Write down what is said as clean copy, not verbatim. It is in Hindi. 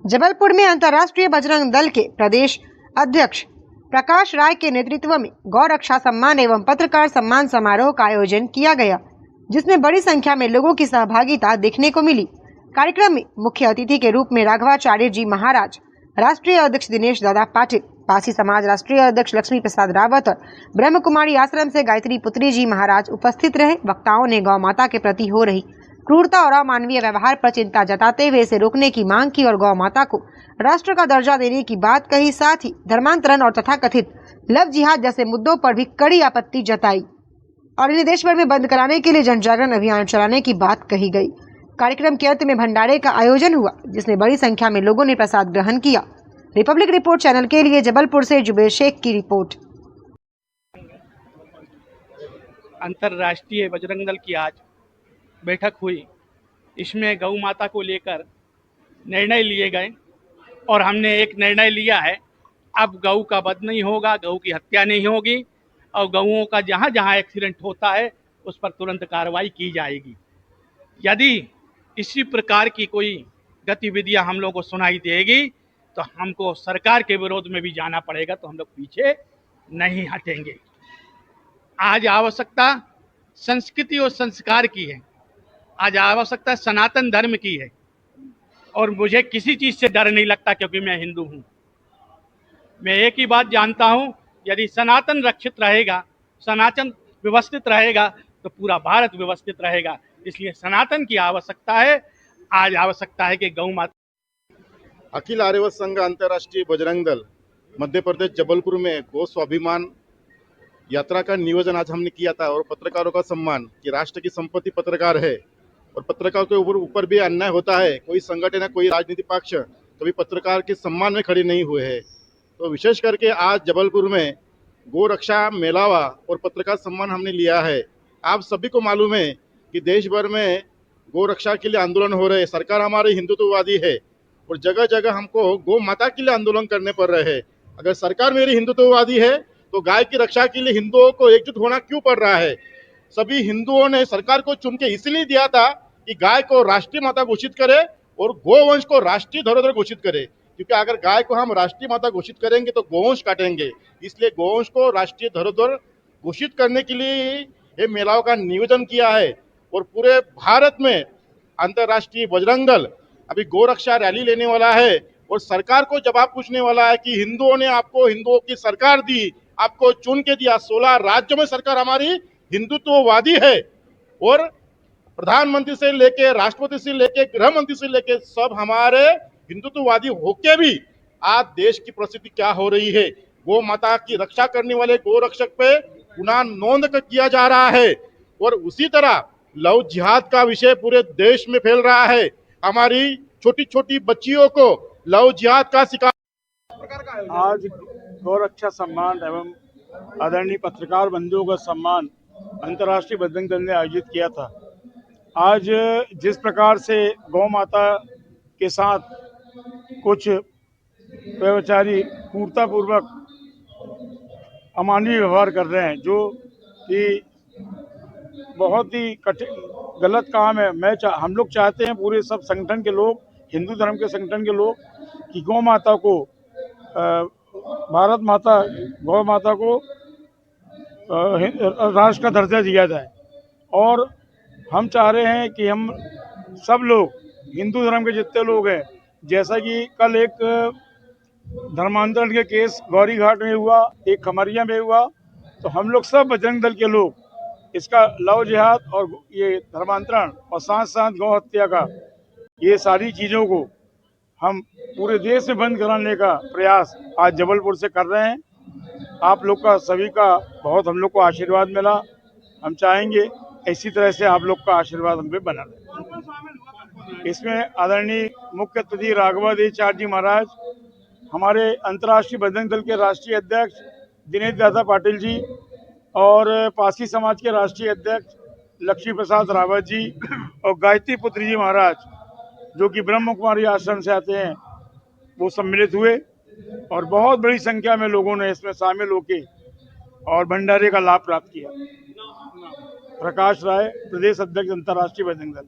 जबलपुर में अंतर्राष्ट्रीय बजरंग दल के प्रदेश अध्यक्ष प्रकाश राय के नेतृत्व में गौ रक्षा सम्मान एवं पत्रकार सम्मान समारोह का आयोजन किया गया, जिसमें बड़ी संख्या में लोगों की सहभागिता देखने को मिली। कार्यक्रम में मुख्य अतिथि के रूप में राघवाचार्य जी महाराज, राष्ट्रीय अध्यक्ष दिनेश दादा पाटिल, पासी समाज राष्ट्रीय अध्यक्ष लक्ष्मी प्रसाद रावत और ब्रह्म कुमारी आश्रम से गायत्री पुत्री जी महाराज उपस्थित रहे। वक्ताओं ने गौ माता के प्रति हो रही क्रूरता और अमानवीय व्यवहार पर चिंता जताते हुए इसे रोकने की मांग की और गौ माता को राष्ट्र का दर्जा देने की बात कही। साथ ही धर्मांतरण और तथाकथित लव जिहाद जैसे मुद्दों पर भी कड़ी आपत्ति जताई और इन्हें देश भर में बंद कराने के लिए जन जागरण अभियान चलाने की बात कही गई। कार्यक्रम के अंत में भंडारे का आयोजन हुआ, जिसमें बड़ी संख्या में लोगों ने प्रसाद ग्रहण किया। रिपब्लिक रिपोर्ट चैनल के लिए जबलपुर से जुबेर शेख की रिपोर्ट। अंतर्राष्ट्रीय बजरंग दल की आज बैठक हुई। इसमें गौ माता को लेकर निर्णय लिए गए और हमने एक निर्णय लिया है, अब गऊ का वध नहीं होगा, गऊ की हत्या नहीं होगी और गऊओं का जहाँ जहाँ एक्सीडेंट होता है उस पर तुरंत कार्रवाई की जाएगी। यदि इसी प्रकार की कोई गतिविधियां हम लोगों को सुनाई देगी तो हमको सरकार के विरोध में भी जाना पड़ेगा, तो हम लोग पीछे नहीं हटेंगे। आज आवश्यकता संस्कृति और संस्कार की है, आज आवश्यकता सनातन धर्म की है और मुझे किसी चीज़ से डर नहीं लगता, क्योंकि मैं हिंदू हूँ। मैं एक ही बात जानता हूँ, यदि सनातन रक्षित रहेगा, सनातन व्यवस्थित रहेगा तो पूरा भारत व्यवस्थित रहेगा। इसलिए सनातन की आवश्यकता है। आज आवश्यकता है कि गौ माता। अखिल आर्यवत संघ अंतर्राष्ट्रीय बजरंग दल मध्य प्रदेश जबलपुर में गो स्वाभिमान यात्रा का नियोजन आज हमने किया था और पत्रकारों का सम्मान कि राष्ट्र की संपत्ति पत्रकार है और पत्रकारों के ऊपर भी अन्याय होता है। कोई संगठन है, कोई राजनीतिक पक्ष कभी पत्रकार के सम्मान में खड़े नहीं हुए हैं। तो विशेष करके आज जबलपुर में गो रक्षा मेलावा और पत्रकार सम्मान हमने लिया है। आप सभी को मालूम है कि देश भर में गो रक्षा के लिए आंदोलन हो रहे हैं। सरकार हमारी हिंदुत्ववादी है और जगह जगह हमको गो माता के लिए आंदोलन करने पड़ रहे हैं। अगर सरकार मेरी हिंदुत्ववादी है तो गाय की रक्षा के लिए हिंदुओं को एकजुट होना क्यों पड़ रहा है? सभी हिंदुओं ने सरकार को चुन के इसलिए दिया था कि गाय को राष्ट्रीय माता घोषित करे और गोवंश को राष्ट्रीय धरोहर घोषित करे, क्योंकि अगर गाय को हम राष्ट्रीय माता घोषित करेंगे तो गोवंश काटेंगे। इसलिए गोवंश को राष्ट्रीय धरोहर घोषित करने के लिए ये मेलाओं का नियोजन किया है और पूरे भारत में अंतर्राष्ट्रीय बजरंग दल अभी गो रक्षा रैली लेने वाला है और सरकार को जवाब पूछने वाला है कि हिंदुओं ने आपको, हिंदुओं की सरकार दी, आपको चुन के दिया। 16 राज्यों में सरकार हमारी हिंदुत्ववादी है और प्रधानमंत्री से लेके राष्ट्रपति से लेके गृह मंत्री से लेके सब हमारे हिंदुत्ववादी होके भी आज देश की परिस्थिति क्या हो रही है। गो माता की रक्षा करने वाले गो रक्षक पे गुनाह नोंद किया जा रहा है और उसी तरह लव जिहाद का विषय पूरे देश में फैल रहा है। हमारी छोटी छोटी बच्चियों को लव जिहाद का शिकार। आज गौ रक्षा सम्मान एवं आदरणीय पत्रकार बंधुओं का सम्मान अंतर्राष्ट्रीय बजरंग दल ने आयोजित किया था। आज जिस प्रकार से गौ माता के साथ कुछ व्यभिचारी क्रूरतापूर्वक अमानवीय व्यवहार कर रहे हैं, जो कि बहुत ही कठिन गलत काम है। हम लोग चाहते हैं, पूरे सब संगठन के लोग, हिंदू धर्म के संगठन के लोग, कि गौ माता को भारत माता गौ माता को राष्ट्र का दर्जा दिया जाए। और हम चाह रहे हैं कि हम सब लोग, हिंदू धर्म के जितने लोग हैं, जैसा कि कल एक धर्मांतरण के केस गौरी घाट में हुआ, एक खमरिया में हुआ, तो हम लोग सब बजरंग दल के लोग इसका लव जिहाद और ये धर्मांतरण और साथ साथ गौ हत्या का, ये सारी चीज़ों को हम पूरे देश में बंद कराने का प्रयास आज जबलपुर से कर रहे हैं। आप लोग का, सभी का बहुत हम लोग को आशीर्वाद मिला। हम चाहेंगे इसी तरह से आप लोग का आशीर्वाद हम पे बना रहे। इसमें आदरणीय मुख्य अतिथि राघवाचार्य जी महाराज, हमारे अंतर्राष्ट्रीय बजरंग दल के राष्ट्रीय अध्यक्ष दिनेश दादा पाटिल जी और पासी समाज के राष्ट्रीय अध्यक्ष लक्ष्मी प्रसाद रावत जी और गायत्री पुत्री जी महाराज, जो कि ब्रह्म कुमारी आश्रम से आते हैं, वो सम्मिलित हुए और बहुत बड़ी संख्या में लोगों ने इसमें शामिल होकर और भंडारे का लाभ प्राप्त किया। प्रकाश राय, प्रदेश अध्यक्ष अंतर्राष्ट्रीय बजरंग दल।